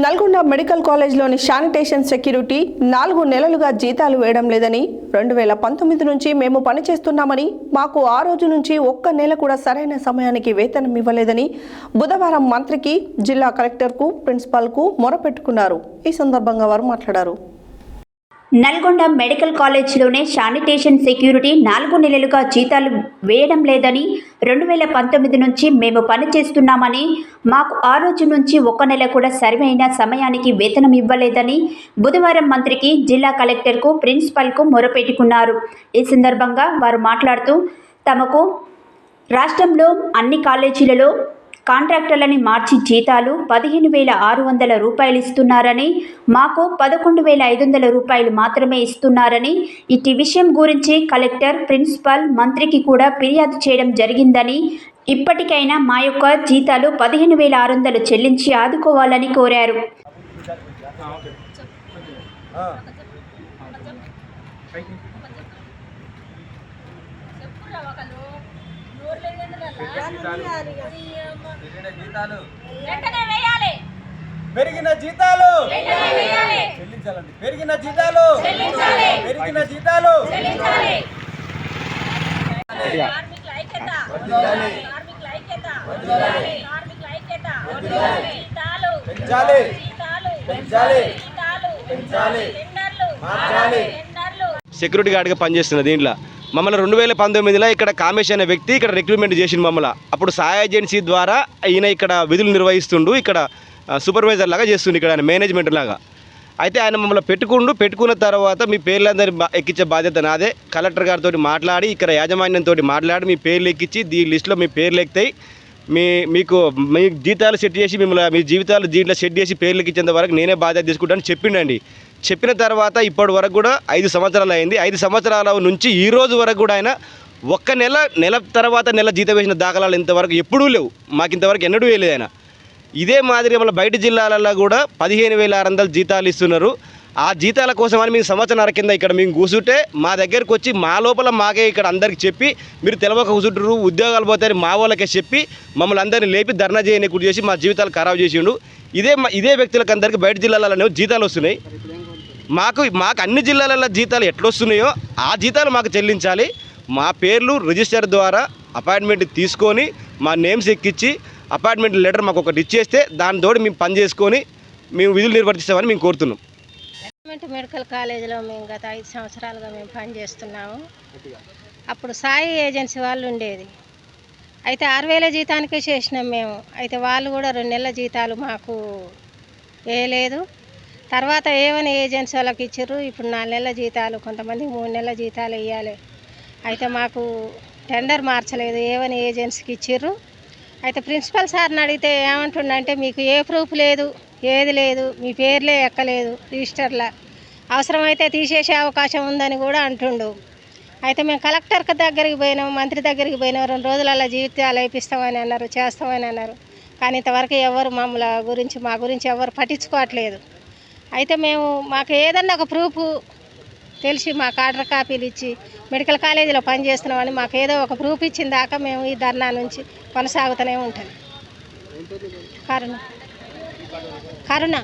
Nalgonda medical కాలేజ్లోని sanitation security 4 నెలలుగా జీతాలు వేయడం లేదని 2019 నుంచి మేము పనిచేస్తున్నామని మాకు ఆ రోజు నుంచి ఒక్క నెల కూడా సరైన సమయానికి వేతనం ఇవ్వలేదని బుధవారం మంత్రికి, జిల్లా కలెక్టర్కు, ప్రిన్సిపాల్కు మొరపెట్టుకున్నారు. ఈ సందర్భంగా వారు మాట్లాడారు. నల్గొండ మెడికల్ కాలేజ్లోనే శానిటేషన్ సెక్యూరిటీ 4 నెలలుగా జీతాలు వేయడం లేదని 2019 నుంచి మేము పనిచేస్తున్నామని మాకు ఆ రోజు నుంచి ఒక్క నెల కూడా సరైన సమయానికి వేతనం ఇవ్వలేదని బుధవారం మంత్రికి, జిల్లా కలెక్టర్కు, ప్రిన్సిపల్కు మొరపెట్టుకున్నారు. ఈ సందర్భంగా వారు మాట్లాడుతూ తమకు రాష్ట్రంలో అన్ని కాలేజీలలో కాంట్రాక్టర్లని మార్చి జీతాలు 15,600 రూపాయలు ఇస్తున్నారని, మాకు 11,500 రూపాయలు మాత్రమే ఇస్తున్నారని, ఇట్టి విషయం గురించి కలెక్టర్, ప్రిన్సిపల్, మంత్రికి కూడా ఫిర్యాదు చేయడం జరిగిందని, ఇప్పటికైనా మా యొక్క జీతాలు 15,600 చెల్లించి ఆదుకోవాలని కోరారు. పెరిగిన జీతాలు చెల్లించాలండి. పెరిగిన జీతాలు పెరిగిన జీతాలు పెంచాలి పెంచాలి పెంచాలి మార్చాలి. సెక్యూరిటీ గార్డ్గా పనిచేస్తున్న దీంట్లో మమ్మల్ని 2019లో ఇక్కడ కామేష్ అనే వ్యక్తి ఇక్కడ రిక్రూట్మెంట్ చేసిండు మమ్మల్ని. అప్పుడు సహాయ ఏజెన్సీ ద్వారా ఈయన ఇక్కడ విధులు నిర్వహిస్తుండు, ఇక్కడ సూపర్వైజర్ లాగా చేస్తుండు, ఇక్కడ ఆయన మేనేజ్మెంట్ లాగా. అయితే ఆయన మమ్మల్ని పెట్టుకున్న తర్వాత మీ పేర్లందరి ఎక్కించే బాధ్యత నాదే. కలెక్టర్ గారితో మాట్లాడి, ఇక్కడ యాజమాన్యంతో మాట్లాడి మీ పేర్లు ఎక్కించి ఈ లిస్టులో మీ పేర్లు ఎక్కుతాయి, మీ జీతాలు సెట్ చేసి మిమ్మల్ని మీ జీవితాలు దీంట్లో సెట్ చేసి పేర్లు ఎక్కించేంత వరకు నేనే బాధ్యత తీసుకుంటానని చెప్పిండండి. చెప్పిన తర్వాత ఇప్పటి వరకు కూడా 5 సంవత్సరాలు అయింది. 5 సంవత్సరాల నుంచి ఈ రోజు వరకు కూడా ఆయన ఒక్క నెల తర్వాత నెల జీతం వేసిన దాఖలాలు ఇంతవరకు ఎప్పుడూ లేవు. మాకు ఇంతవరకు ఎన్నడూ వేయలేదు ఆయన. ఇదే మాదిరిగా మళ్ళీ బయట జిల్లాలలో కూడా 15,600 జీతాలు ఇస్తున్నారు. ఆ జీతాల కోసమని మేము సంవత్సరాల కింద ఇక్కడ మేము కూర్చుంటే మా దగ్గరికి వచ్చి మా లోపల మాకే ఇక్కడ అందరికి చెప్పి మీరు తెలవక కూర్చుంటారు, ఉద్యోగాలు పోతాయని మా వాళ్ళకే చెప్పి మమ్మల్ని అందరినీ లేపి ధర్నా చేయని కూడా చేసి మా జీవితాలు ఖరాబ్ చేసిండు. ఇదే వ్యక్తులకు అందరికీ బయట జిల్లాలలో జీతాలు వస్తున్నాయి. మాకు అన్ని జిల్లాలలో జీతాలు ఎట్లొస్తున్నాయో ఆ జీతాలు మాకు చెల్లించాలి. మా పేర్లు రిజిస్టర్ ద్వారా అపాయింట్మెంట్ తీసుకొని మా నేమ్స్ ఎక్కించి అపాయింట్మెంట్ లెటర్ మాకు ఒకటి ఇచ్చేస్తే దానితో మేము పని చేసుకొని మేము విధులు నిర్వర్తిస్తామని మేము కోరుతున్నాం. మెడికల్ కాలేజీలో మేము గత 5 సంవత్సరాలుగా మేము పనిచేస్తున్నాము. అప్పుడు సాయి ఏజెన్సీ వాళ్ళు ఉండేది. అయితే 6,000 జీతానికే చేసినాం మేము. అయితే వాళ్ళు కూడా 2 నెలల జీతాలు మాకు వేయలేదు. తర్వాత ఏమని ఏజెన్సీ వాళ్ళకి ఇచ్చారు. ఇప్పుడు 4 నెలల జీతాలు, కొంతమంది 3 నెలల జీతాలు ఇవ్వాలి. అయితే మాకు టెండర్ మార్చలేదు, ఏమని ఏజెన్సీకి ఇచ్చారు. అయితే ప్రిన్సిపల్ సార్ని అడిగితే ఏమంటుండంటే మీకు ఏ ప్రూఫ్ లేదు, ఏది లేదు, మీ పేర్లే ఎక్కలేదు రిజిస్టర్లో, అవసరమైతే తీసేసే అవకాశం ఉందని కూడా అంటుండు. అయితే మేము కలెక్టర్ దగ్గరికి పోయినాం, మంత్రి దగ్గరికి పోయినాం. 2 రోజులలో జీవితాలు అయిపిస్తామని అన్నారు, చేస్తామని అన్నారు. కానీ ఇంతవరకు ఎవరు మా గురించి ఎవరు పట్టించుకోవట్లేదు. అయితే మాకు ఏదన్నా ఒక ప్రూఫ్ తెలిసి మాకు ఆర్డర్ కాపీలు ఇచ్చి మెడికల్ కాలేజీలో పనిచేస్తున్నామని మాకు ఏదో ఒక ప్రూఫ్ ఇచ్చిన దాకా మేము ఈ ధర్నా నుంచి కొనసాగుతూనే ఉంటుంది. కరుణ